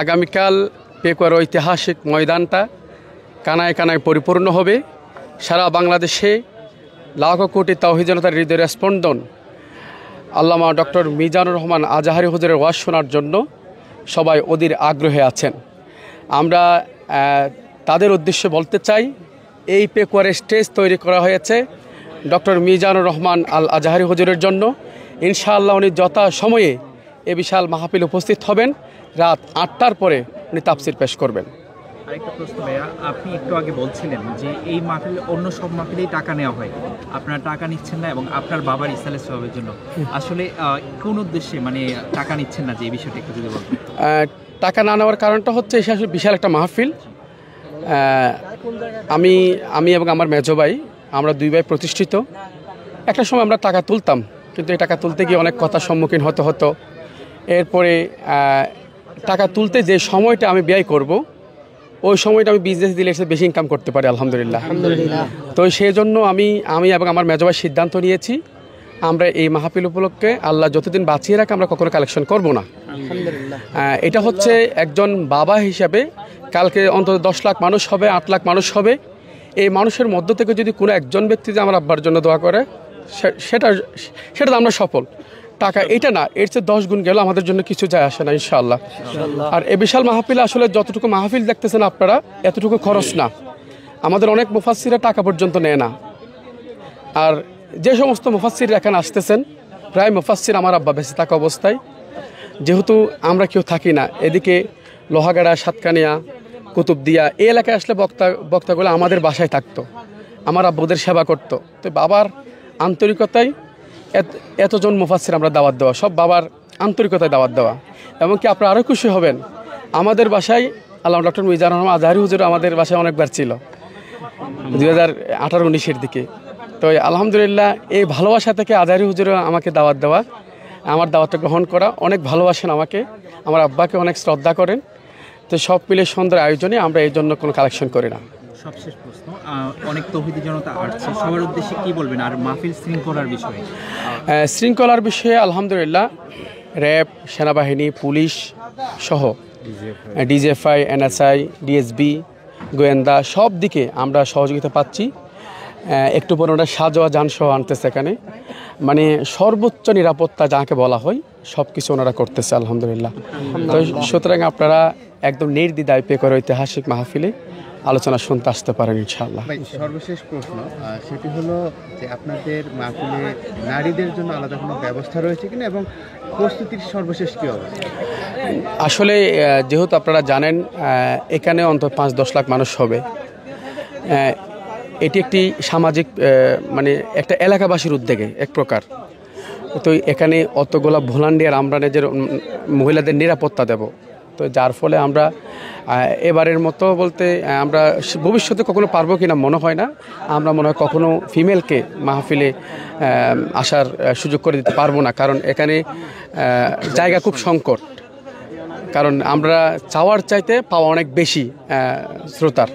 আগামীকাল পেকুয়ার ঐতিহাসিক ময়দানটা কানায় কানায় পরিপূর্ণ হবে। সারা বাংলাদেশে লাখো কোটি তাওহীদ জনতার হৃদয়ের স্পন্দন আল্লামা ডক্টর মিজানুর রহমান আজাহারি হুজুরের ওয়াজ শোনার জন্য সবাই অধীর আগ্রহে আছেন। আমরা তাদের উদ্দেশ্যে বলতে চাই, এই পেকুয়ারে স্টেজ তৈরি করা হয়েছে ডক্টর মিজানুর রহমান আল আজাহারি হুজুরের জন্য। ইনশাআল্লাহ উনি যথা সময়ে এ বিশাল মাহফিল উপস্থিত হবেন। রাত ৮টার পরে উনি তাফসির পেশ করবেন। আরেকটা প্রশ্ন ভাইয়া, আপনি একটু আগে বলছিলেন যে এই মাহফিল অন্য সব মাহফিলেই টাকা নেওয়া হয়, আপনারা টাকা নিচ্ছেন না এবং আপনার বাবার ইসলামের সওয়াবের জন্য আসলে কোন উদ্দেশ্যে টাকা নিচ্ছেন না, যে এই বিষয়টা একটু যদি বলতেন। টাকা না নেওয়ার কারণটা হচ্ছে এটা আসলে বিশাল একটা মাহফিল। আমি এবং আমার মেজো ভাই, আমরা দুই ভাই প্রতিষ্ঠিত। একটা সময় আমরা টাকা তুলতাম, কিন্তু এই টাকা তুলতে গিয়ে অনেক কথার সম্মুখীন হতো। এরপরে টাকা তুলতে যে সময়টা আমি ব্যয় করব, ওই সময়টা আমি বিজনেস দিলে এসে বেশি ইনকাম করতে পারি আলহামদুলিল্লাহ। তো সেই জন্য আমি এবং আমার মেজো ভাই সিদ্ধান্ত নিয়েছি, আমরা এই মাহফিল উপলক্ষে আল্লাহ যতদিন বাঁচিয়ে রাখে আমরা কখনো কালেকশন করব না। এটা হচ্ছে একজন বাবা হিসাবে, কালকে অন্তত 10 লাখ মানুষ হবে, 8 লাখ মানুষ হবে। এই মানুষের মধ্য থেকে যদি কোনো একজন ব্যক্তি যে আমার আব্বার জন্য দোয়া করে, সেটা আমরা সফল। টাকা এটা না, এর চেয়ে 10 গুণ গেল আমাদের জন্য কিছু যায় আসে না ইনশাআল্লাহ। আর এই বিশাল মাহফিল আসলে যতটুকু মাহফিল দেখতেছেন আপনারা, এতটুকু খরচ না। আমাদের অনেক মুফাসসিররা টাকা পর্যন্ত নেয় না। আর যে সমস্ত মুফাসসির এখানে আসতেছেন, প্রায় মুফাসসির আমার আব্বা বেঁচে থাকা অবস্থায়। যেহেতু আমরা কেউ থাকি না এদিকে, লোহাগাড়া, সাতকানিয়া, কুতুবদিয়া এই এলাকায় আসলে বক্তাগুলো আমাদের বাসায় থাকতো, আমার আব্বুদের সেবা করতো। তো বাবার আন্তরিকতায় এতজন মুফাসসির আমরা দাওয়াত দেওয়া, সব বাবার আন্তরিকতায় দাওয়াত দেওয়া। এমনকি আপনারা আরও খুশি হবেন, আমাদের বাসায় আল্লামা ডক্টর মিজানুর রহমান আজাহারি হুজুর আমাদের বাসায় অনেকবার ছিল 2018-19-এর দিকে। তো আলহামদুলিল্লাহ এই ভালোবাসা থেকে আজাহারি হুজুরও আমাকে দাওয়াত দেওয়া, আমার দাওয়াতটা গ্রহণ করা, অনেক ভালোবাসেন আমাকে, আমার আব্বাকে অনেক শ্রদ্ধা করেন। তো সব মিলে সুন্দর আয়োজনে আমরা এই জন্য কোনো কালেকশন করি না। সবশেষ প্রশ্ন, অনেক তাওহীদি জনতা আসছে, সবার উদ্দেশ্যে কি বলবেন? আর মাহফিল শৃঙ্খলার বিষয়ে? শৃঙ্খলার বিষয়ে আলহামদুলিল্লাহ র্যাব, সেনাবাহিনী, পুলিশ সহ ডিজিএফআই, এনএসআই, ডিএসবি, গোয়েন্দা সব দিকে আমরা সহযোগিতা পাচ্ছি। একটু পরে ওরা সাজোয়া যানসহ আনতেছে এখানে, সর্বোচ্চ নিরাপত্তা যাকে বলা হয় সব কিছু ওনারা করতেছে আলহামদুলিল্লাহ। তো সুতরাং আপনারা একদম নির্দ্বিধায় পেকুয়ার ঐতিহাসিক মাহফিলে আলোচনা শুনতে আসতে পারেন ইনশাআল্লাহ। সর্বশেষ প্রশ্ন সেটি হলো যে আপনাদের মাহফিলে নারীদের জন্য আলাদা কোনো ব্যবস্থা রয়েছে কিনা এবং প্রস্তুতির সর্বশেষ কী অবস্থা? আসলে যেহেতু আপনারা জানেন এখানে অন্তত 5-10 লাখ মানুষ হবে। এটি একটি সামাজিক একটা এলাকাবাসীর উদ্যোগে এক প্রকার। তো এখানে অতগুলা ভলান্টিয়ার আমরা নিজের মহিলাদের নিরাপত্তা দেব। তো যার ফলে আমরা এবারের মতো বলতে আমরা ভবিষ্যতে কখনো পারবো কিনা মনে হয় না। আমরা মনে হয় কখনো ফিমেলকে মাহফিলে আসার সুযোগ করে দিতে পারবো না, কারণ এখানে জায়গা খুব সংকট। কারণ আমরা চাওয়ার চাইতে পাওয়া অনেক বেশি শ্রোতার।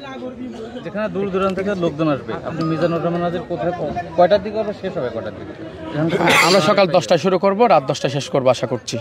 যেখানে দূর দূরান্ত থেকে লোকজন আসবে, আপনি মিজানুর রহমানের কোথায় কয়টার দিকে শেষ হবে? কয়টার দিকে? আমরা সকাল 10টায় শুরু করব, রাত 10টায় শেষ করবো আশা করছি।